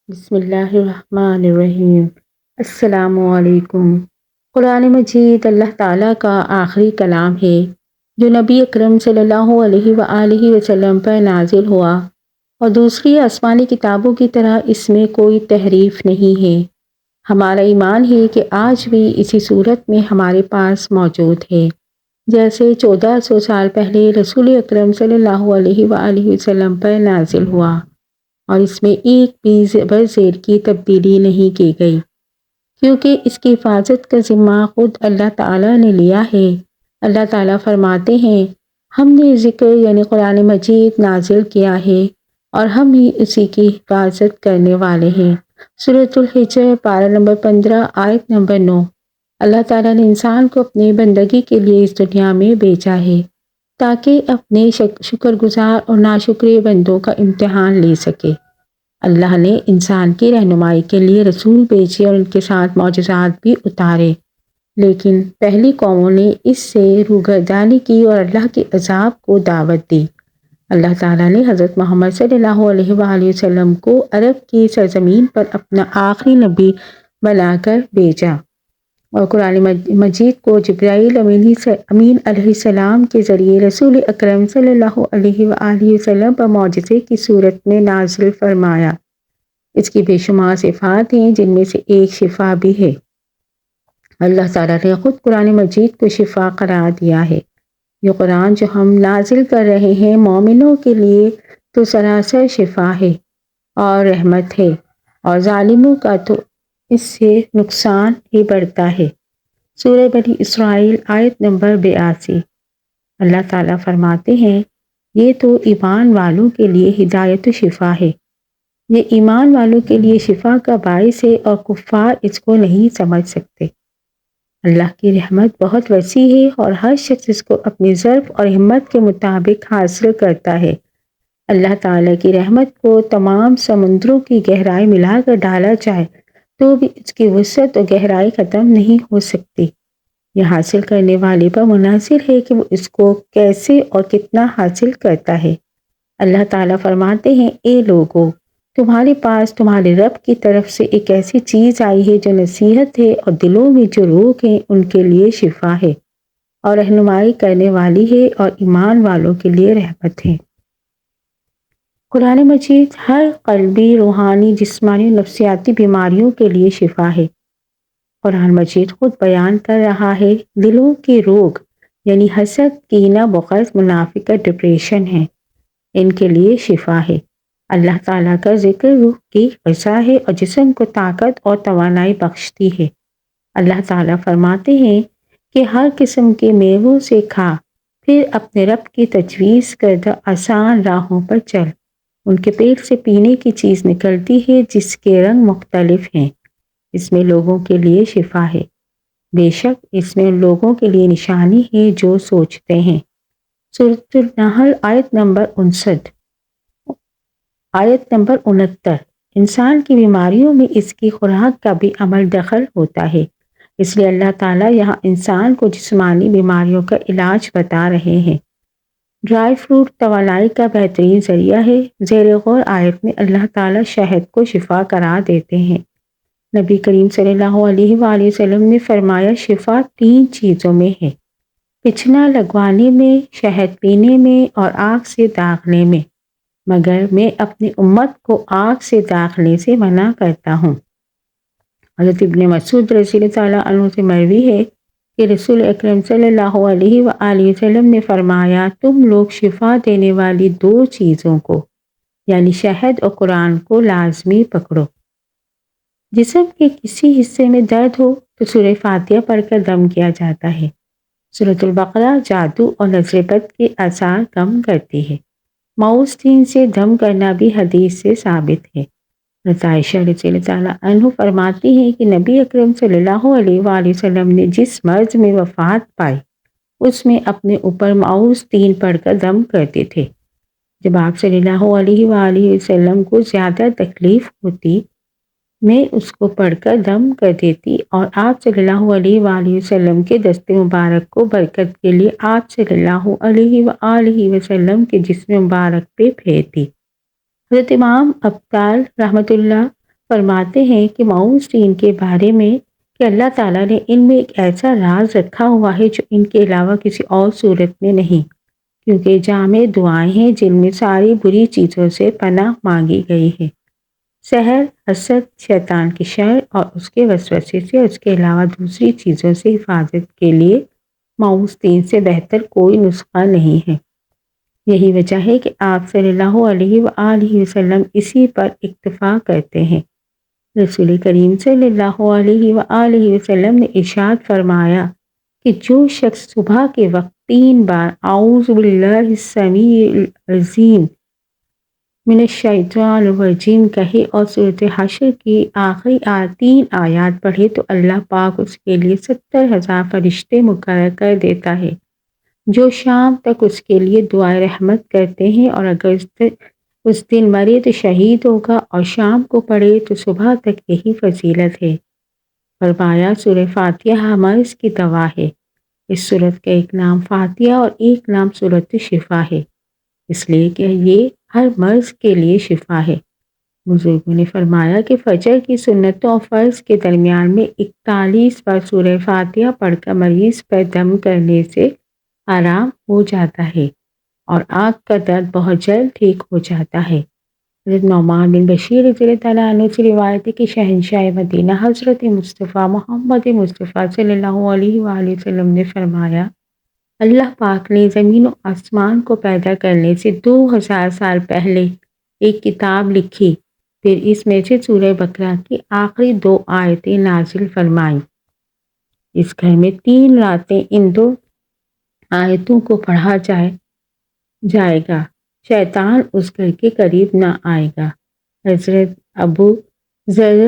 بسم اللہ الرحمن الرحیم۔ السلام علیکم۔ قرآن مجید اللہ تعالیٰ کا آخری کلام ہے جو نبی اکرم صلی اللہ علیہ وآلہ وسلم پر نازل ہوا، اور دوسری آسمانی کتابوں کی طرح اس میں کوئی تحریف نہیں ہے۔ ہمارا ایمان ہے کہ آج بھی اسی صورت میں ہمارے پاس موجود ہے جیسے 1400 سال پہلے رسول اکرم صلی اللہ علیہ وآلہ وسلم پر نازل ہوا، اور اس میں ایک بھی برزیر کی تبدیلی نہیں کی گئی، کیونکہ اس کی حفاظت کا ذمہ خود اللہ تعالیٰ نے لیا ہے۔ اللہ تعالیٰ فرماتے ہیں، ہم نے ذکر یعنی قرآن مجید نازل کیا ہے اور ہم ہی اسی کی حفاظت کرنے والے ہیں۔ سورۃ الحجر پارہ نمبر 15 آیت نمبر 9۔ اللہ تعالیٰ نے انسان کو اپنی بندگی کے لیے اس دنیا میں بھیجا ہے تاکہ اپنے شکر گزار اور ناشکرے بندوں کا امتحان لے سکے۔ اللہ نے انسان کی رہنمائی کے لیے رسول بھیجے اور ان کے ساتھ معجزات بھی اتارے، لیکن پہلی قوموں نے اس سے روگردانی کی اور اللہ کے عذاب کو دعوت دی۔ اللہ تعالیٰ نے حضرت محمد صلی اللہ علیہ وآلہ وسلم کو عرب کی سرزمین پر اپنا آخری نبی بنا کر بھیجا، اور قرآن مجید کو جبرائیل امین علیہ السلام کے ذریعے رسول اکرم صلی اللہ علیہ وآلہ وسلم پر معجزے کی صورت میں نازل فرمایا۔ اس کی بے شمار صفات ہیں، جن میں سے ایک شفا بھی ہے۔ اللہ تعالیٰ نے خود قرآن مجید کو شفا قرار دیا ہے۔ یہ قرآن جو ہم نازل کر رہے ہیں مومنوں کے لیے تو سراسر شفا ہے اور رحمت ہے، اور ظالموں کا تو اس سے نقصان ہی بڑھتا ہے۔ سورہ بنی اسرائیل آیت نمبر 82۔ اللہ تعالیٰ فرماتے ہیں، یہ تو ایمان والوں کے لیے ہدایت و شفا ہے۔ یہ ایمان والوں کے لیے شفا کا باعث ہے اور کفار اس کو نہیں سمجھ سکتے۔ اللہ کی رحمت بہت وسیع ہے اور ہر شخص اس کو اپنی ظرف اور ہمت کے مطابق حاصل کرتا ہے۔ اللہ تعالیٰ کی رحمت کو تمام سمندروں کی گہرائی ملا کر ڈالا جائے تو بھی اس کی وسعت اور گہرائی ختم نہیں ہو سکتی۔ یہ حاصل کرنے والے پر منحصر ہے کہ وہ اس کو کیسے اور کتنا حاصل کرتا ہے۔ اللہ تعالیٰ فرماتے ہیں، اے لوگو، تمہارے پاس تمہارے رب کی طرف سے ایک ایسی چیز آئی ہے جو نصیحت ہے، اور دلوں میں جو روگ ہیں ان کے لیے شفا ہے، اور رہنمائی کرنے والی ہے، اور ایمان والوں کے لیے رحمت ہے۔ قرآن مجید ہر قلبی، روحانی، جسمانی اور نفسیاتی بیماریوں کے لیے شفا ہے۔ قرآن مجید خود بیان کر رہا ہے، دلوں کے روگ یعنی حسد، کینہ، بغض، منافقت، ڈپریشن ہیں، ان کے لیے شفا ہے۔ اللہ تعالیٰ کا ذکر روح کی غذا ہے اور جسم کو طاقت اور توانائی بخشتی ہے۔ اللہ تعالیٰ فرماتے ہیں کہ ہر قسم کے میووں سے کھا، پھر اپنے رب کی تجویز کردہ آسان راہوں پر چل۔ ان کے پیٹ سے پینے کی چیز نکلتی ہے جس کے رنگ مختلف ہیں، اس میں لوگوں کے لیے شفا ہے، بے شک اس میں ان لوگوں کے لیے نشانی ہے جو سوچتے ہیں۔ سورۃ النحل آیت نمبر 59۔ آیت نمبر 69۔ انسان کی بیماریوں میں اس کی خوراک کا بھی عمل دخل ہوتا ہے، اس لیے اللہ تعالیٰ یہاں انسان کو جسمانی بیماریوں کا علاج بتا رہے ہیں۔ ڈرائی فروٹ توانائی کا بہترین ذریعہ ہے۔ زیر غور آیت میں اللہ تعالیٰ شہد کو شفا قرار دیتے ہیں۔ نبی کریم صلی اللہ علیہ وآلہ وسلم نے فرمایا، شفا 3 چیزوں میں ہے، بچھنا لگوانے میں، شہد پینے میں، اور آگ سے داغنے میں، مگر میں اپنی امت کو آگ سے داغنے سے منع کرتا ہوں۔ حضرت ابن مسعود رضی اللہ تعالیٰ عنہ سے مروی ہے کہ رسول اکرم صلی اللہ علیہ وآلہ وسلم نے فرمایا، تم لوگ شفا دینے والی 2 چیزوں کو یعنی شہد اور قرآن کو لازمی پکڑو۔ جسم کے کسی حصے میں درد ہو تو سورہ فاتحہ پڑھ کر دم کیا جاتا ہے۔ سورۃ البقرہ جادو اور نظر بد کے آثار کم کرتی ہے۔ ماؤس دین سے دم کرنا بھی حدیث سے ثابت ہے۔ عائشہ رضی اللہ تعالیٰ عنہ فرماتی ہیں کہ نبی اکرم صلی اللہ علیہ وآلہ وسلم نے جس مرض میں وفات پائی اس میں اپنے اوپر ماؤس دین پڑھ کر دم کرتے تھے۔ جب آپ صلی اللہ علیہ وآلہ وسلم کو زیادہ تکلیف ہوتی، میں اس کو پڑھ کر دم کر دیتی اور آپ صلی اللہ علیہ وآلہ وسلم کے دست مبارک کو برکت کے لیے آپ صلی اللہ علیہ وآلہ وسلم کے جسم مبارک پہ پھیرتی۔ حضرت امام ابطال رحمۃ اللہ فرماتے ہیں کہ ماؤس دین کے بارے میں کہ اللہ تعالیٰ نے ان میں ایک ایسا راز رکھا ہوا ہے جو ان کے علاوہ کسی اور صورت میں نہیں، کیونکہ جامع دعائیں ہیں جن میں ساری بری چیزوں سے پناہ مانگی گئی ہے، سحر، حسد، شیطان کی شر اور اس کے وسوسے سے، اس کے علاوہ دوسری چیزوں سے حفاظت کے لیے ماؤس دین سے بہتر کوئی نسخہ نہیں ہے۔ یہی وجہ ہے کہ آپ صلی اللہ علیہ وآلہ وسلم اسی پر اکتفا کرتے ہیں۔ رسول کریم صلی اللہ علیہ وآلہ وسلم نے ارشاد فرمایا کہ جو شخص صبح کے وقت 3 بار اعوذ باللہ السمیع العظیم من الشیطان الرجیم کہے اور سورۃ حشر کی آخری 3 آیات پڑھے تو اللہ پاک اس کے لیے 70,000 فرشتے مقرر کر دیتا ہے جو شام تک اس کے لیے دعائے رحمت کرتے ہیں، اور اگر اس دن مرے تو شہید ہوگا اور شام کو پڑھے تو صبح تک یہی فضیلت ہے۔ فرمایا سورہ فاتحہ مرض کی دوا ہے۔ اس سورت کا ایک نام فاتحہ اور ایک نام سورۃ شفا ہے، اس لیے کہ یہ ہر مرض کے لیے شفا ہے۔ بزرگوں نے فرمایا کہ فجر کی سنتوں اور فرض کے درمیان میں 41 بار سورہ فاتحہ پڑھ کر مریض پر دم کرنے سے آرام ہو جاتا ہے اور آنکھ کا درد بہت جلد ٹھیک ہو جاتا ہے۔ حضرت نعمان بن بشیر رضی اللہ تعالیٰ عنہ سے روایت ہے کہ شہنشاہ مدینہ حضرت مصطفیٰ محمد مصطفیٰ صلی اللہ علیہ وآلہ وسلم نے فرمایا، اللہ پاک نے زمین و آسمان کو پیدا کرنے سے 2000 سال پہلے ایک کتاب لکھی، پھر اس میں سے سورہ بقرہ کی آخری 2 آیتیں نازل فرمائیں۔ اس گھر میں 3 راتیں ان 2 آیتوں کو پڑھا جائے گا، شیطان اس گھر کے قریب نہ آئے گا۔ حضرت ابو ذر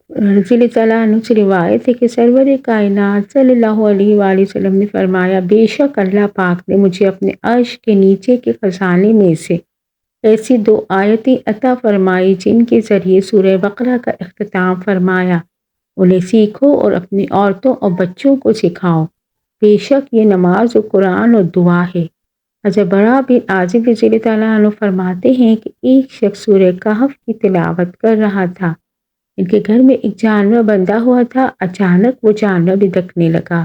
رضی اللہ تعالیٰ عنہ سے روایت ہے کہ سرور کائنات صلی اللہ علیہ وآلہ وسلم نے فرمایا، بے شک اللہ پاک نے مجھے اپنے عرش کے نیچے کے خزانے میں سے ایسی 2 آیتیں عطا فرمائی جن کے ذریعے سورہ بقرہ کا اختتام فرمایا، انہیں سیکھو اور اپنی عورتوں اور بچوں کو سکھاؤ، بے شک یہ نماز و قرآن اور دعا ہے۔ حضرت برا بن عازب رضی اللہ تعالیٰ عنہ فرماتے ہیں کہ ایک شخص سورہ کہف کی تلاوت کر رہا تھا، ان کے گھر میں ایک جانور بندھا ہوا تھا، اچانک وہ جانور بھٹکنے لگا،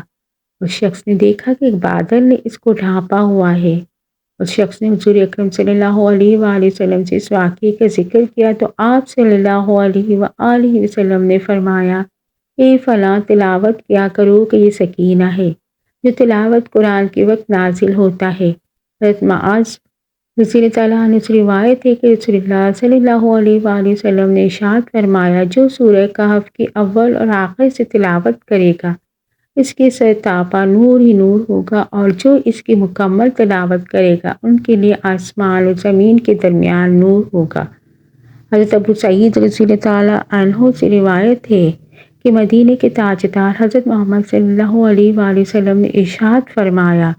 اس شخص نے دیکھا کہ ایک بادل نے اس کو ڈھانپا ہوا ہے۔ اس شخص نے حضور اکرم صلی اللہ علیہ وآلہ وسلم سے اس واقعے کا ذکر کیا تو آپ صلی اللہ علیہ وآلہ وسلم نے فرمایا، اے فلاں تلاوت کیا کرو کہ یہ سکینہ ہے جو تلاوت قرآن کے وقت نازل ہوتا ہے۔ حضرت معاذ رضی اللہ تعالیٰ عنہ سے روایت ہے کہ رسول اللہ صلی اللہ علیہ وآلہ وسلم نے ارشاد فرمایا، جو سورہ کہف کی اول اور آخر سے تلاوت کرے گا اس کے سر تاپا نور ہی نور ہوگا، اور جو اس کی مکمل تلاوت کرے گا ان کے لیے آسمان اور زمین کے درمیان نور ہوگا۔ حضرت ابو سعید رضی اللہ تعالیٰ عنہ سے روایت ہے کہ مدینے کے تاجدار حضرت محمد صلی اللہ علیہ وآلہ وسلم نے ارشاد فرمایا،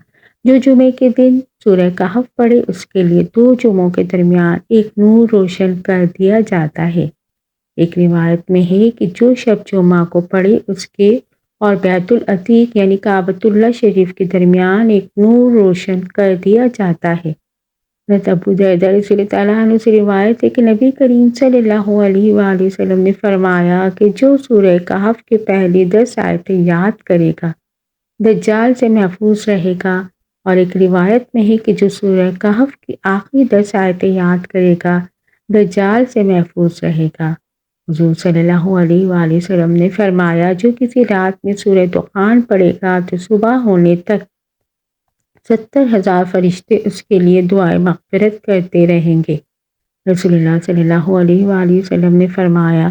جو جمعے کے دن سورہ کہف پڑھے اس کے لیے 2 جمعوں کے درمیان ایک نور روشن کر دیا جاتا ہے۔ ایک روایت میں ہے کہ جو شب جمعہ کو پڑھے اس کے اور بیت العتیق یعنی کعبۃ اللہ شریف کے درمیان ایک نور روشن کر دیا جاتا ہے۔ حضرت ابو درداء رضی اللہ تعالیٰ عنہ سے روایت ہے کہ نبی کریم صلی اللہ علیہ وآلہ وسلم نے فرمایا کہ جو سورہ کہف کے پہلی 10 آیتیں یاد کرے گا دجال سے محفوظ رہے گا، اور ایک روایت میں ہے کہ جو سورہ کہف کی آخری 10 آیتیں یاد کرے گا دجال سے محفوظ رہے گا۔ حضور صلی اللہ علیہ وآلہ وسلم نے فرمایا، جو کسی رات میں سورہ دخان پڑھے گا تو صبح ہونے تک 70,000 فرشتے اس کے لیے دعائے مغفرت کرتے رہیں گے۔ رسول اللہ صلی اللہ علیہ وآلہ وسلم نے فرمایا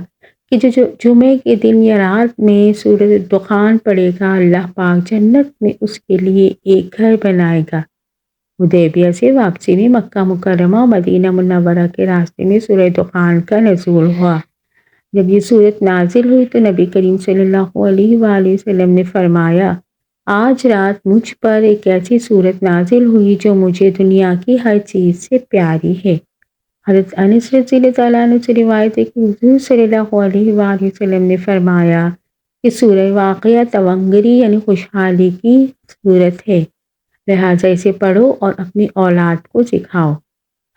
کہ جو جمعے کے دن یا رات میں سورہ دخان پڑھے گا اللہ پاک جنت میں اس کے لیے ایک گھر بنائے گا۔ حدیبیہ سے واپسی میں مکہ مکرمہ اور مدینہ منورہ کے راستے میں سورہ دخان کا نزول ہوا۔ جب یہ سورت نازل ہوئی تو نبی کریم صلی اللہ علیہ وآلہ وسلم نے فرمایا، آج رات مجھ پر ایک ایسی سورت نازل ہوئی جو مجھے دنیا کی ہر چیز سے پیاری ہے۔ حضرت انس رضی اللہ تعالیٰ عنہ سے روایت ہے کہ حضور صلی اللہ علیہ وآلہ وسلم نے فرمایا کہ سورہ واقعہ تونگری یعنی خوشحالی کی سورت ہے، لہٰذا اسے پڑھو اور اپنی اولاد کو سکھاؤ۔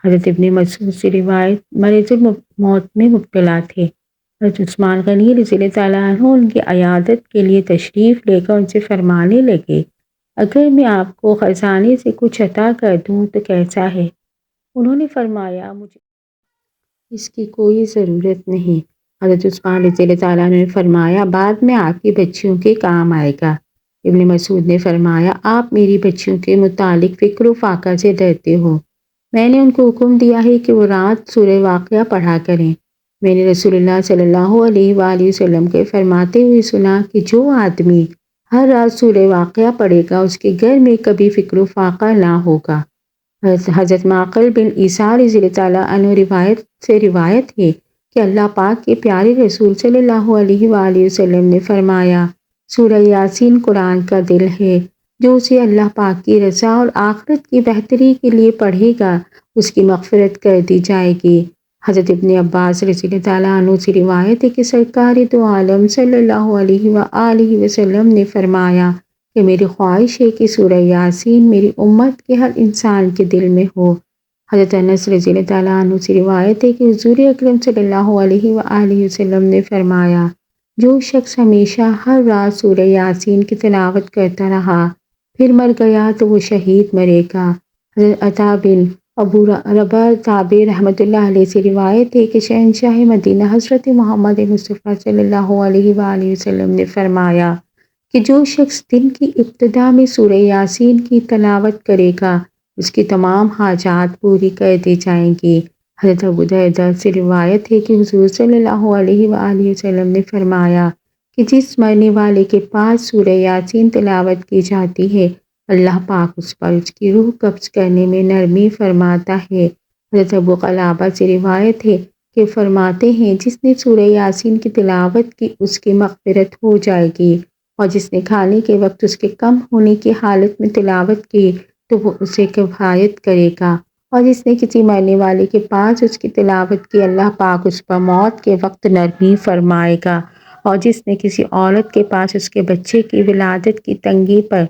حضرت ابن مسعود سے روایت مرض الموت میں مبتلا تھے، حضرت عثمان غنی رضی اللہ تعالیٰ عنہ ان کی عیادت کے لیے تشریف لے کر ان سے فرمانے لگے، اگر میں آپ کو خزانے سے کچھ عطا کر دوں تو کیسا ہے؟ انہوں نے فرمایا، مجھے اس کی کوئی ضرورت نہیں۔ حضرت عثمان رضی اللہ تعالیٰ عنہ نے فرمایا، بعد میں آپ کی بچیوں کے کام آئے گا۔ ابن مسعود نے فرمایا، آپ میری بچیوں کے متعلق فکر و فاقہ سے ڈرتے ہو۔ میں نے ان کو حکم دیا ہے کہ وہ رات سورہ واقعہ پڑھا کریں۔ میں نے رسول اللہ صلی اللہ علیہ وآلہ وسلم کے فرماتے ہوئے سنا کہ جو آدمی ہر رات سورہ واقعہ پڑھے گا اس کے گھر میں کبھی فکر و فاقہ نہ ہوگا۔ حضرت معقل بن عیسیٰ رضی اللہ تعالیٰ عنہ روایت ہے کہ اللہ پاک کے پیارے رسول صلی اللہ علیہ وآلہ وسلم نے فرمایا، سورہ یاسین قرآن کا دل ہے، جو اسے اللہ پاک کی رضا اور آخرت کی بہتری کے لیے پڑھے گا اس کی مغفرت کر دی جائے گی۔ حضرت ابن عباس رضی اللہ تعالیٰ عنہ سے روایت ہے کہ سرکار دو عالم صلی اللہ علیہ وآلہ وسلم نے فرمایا کہ میری خواہش ہے کہ سورہ یاسین میری امت کے ہر انسان کے دل میں ہو۔ حضرت انس رضی اللہ تعالیٰ عنہ سے روایت ہے کہ حضور اکرم صلی اللہ علیہ وآلہ وسلم نے فرمایا، جو شخص ہمیشہ ہر رات سورہ یاسین کی تلاوت کرتا رہا پھر مر گیا تو وہ شہید مرے گا۔ حضرت عطا بن ابو رباح تابعی رحمۃ اللہ علیہ سے روایت ہے کہ شہنشاہ مدینہ حضرت محمد مصطفیٰ صلی اللہ علیہ وآلہ وسلم نے فرمایا کہ جو شخص دن کی ابتدا میں سورہ یاسین کی تلاوت کرے گا اس کی تمام حاجات پوری کر دی جائیں گی۔ حضرت ابو درداء سے روایت ہے کہ حضور صلی اللہ علیہ وآلہ وسلم نے فرمایا کہ جس مرنے والے کے پاس سورہ یاسین تلاوت کی جاتی ہے اللہ پاک اس پر اس کی روح قبض کرنے میں نرمی فرماتا ہے۔ حضرت ابو قلابہ سے روایت ہے کہ فرماتے ہیں، جس نے سورہ یاسین کی تلاوت کی اس کی مغفرت ہو جائے گی، اور جس نے کھانے کے وقت اس کے کم ہونے کی حالت میں تلاوت کی تو وہ اسے کفایت کرے گا، اور جس نے کسی مرنے والے کے پاس اس کی تلاوت کی اللہ پاک اس پر موت کے وقت نرمی فرمائے گا، اور جس نے کسی عورت کے پاس اس کے بچے کی ولادت کی تنگی پر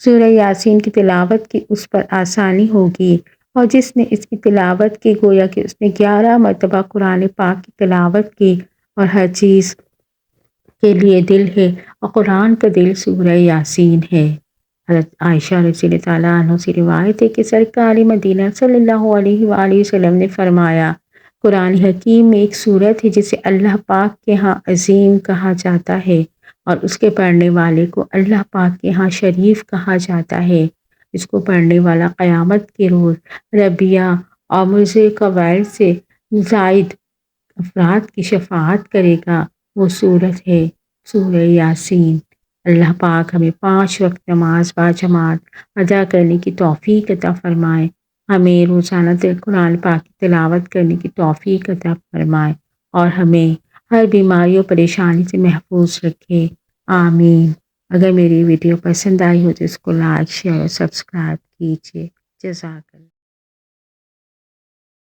سورہ یاسین کی تلاوت کی اس پر آسانی ہوگی، اور جس نے اس کی تلاوت کی گویا کہ اس نے 11 مرتبہ قرآن پاک کی تلاوت کی، اور ہر چیز کے لیے دل ہے اور قرآن کا دل سورہ یاسین ہے۔ حضرت عائشہ رضی اللہ تعالیٰ عنہ سے روایت ہے کہ سرکار مدینہ صلی اللہ علیہ وآلہ وسلم نے فرمایا، قرآن حکیم میں ایک سورت ہے جسے اللہ پاک کے ہاں عظیم کہا جاتا ہے، اور اس کے پڑھنے والے کو اللہ پاک کے ہاں شریف کہا جاتا ہے۔ اس کو پڑھنے والا قیامت کے روز ربیہ اور مرضع قبائل سے زائد افراد کی شفاعت کرے گا۔ وہ سورت ہے سورہ یاسین۔ اللہ پاک ہمیں 5 وقت نماز باجماعت ادا کرنے کی توفیق عطا فرمائے، ہمیں روزانہ قرآن پاک کی تلاوت کرنے کی توفیق عطا فرمائے، اور ہمیں ہر بیماری و پریشانی سے محفوظ رکھے، آمین۔ اگر میری ویڈیو پسند آئی ہو تو اس کو لائک، شیئر اور سبسکرائب کیجیے۔ جزاک اللہ۔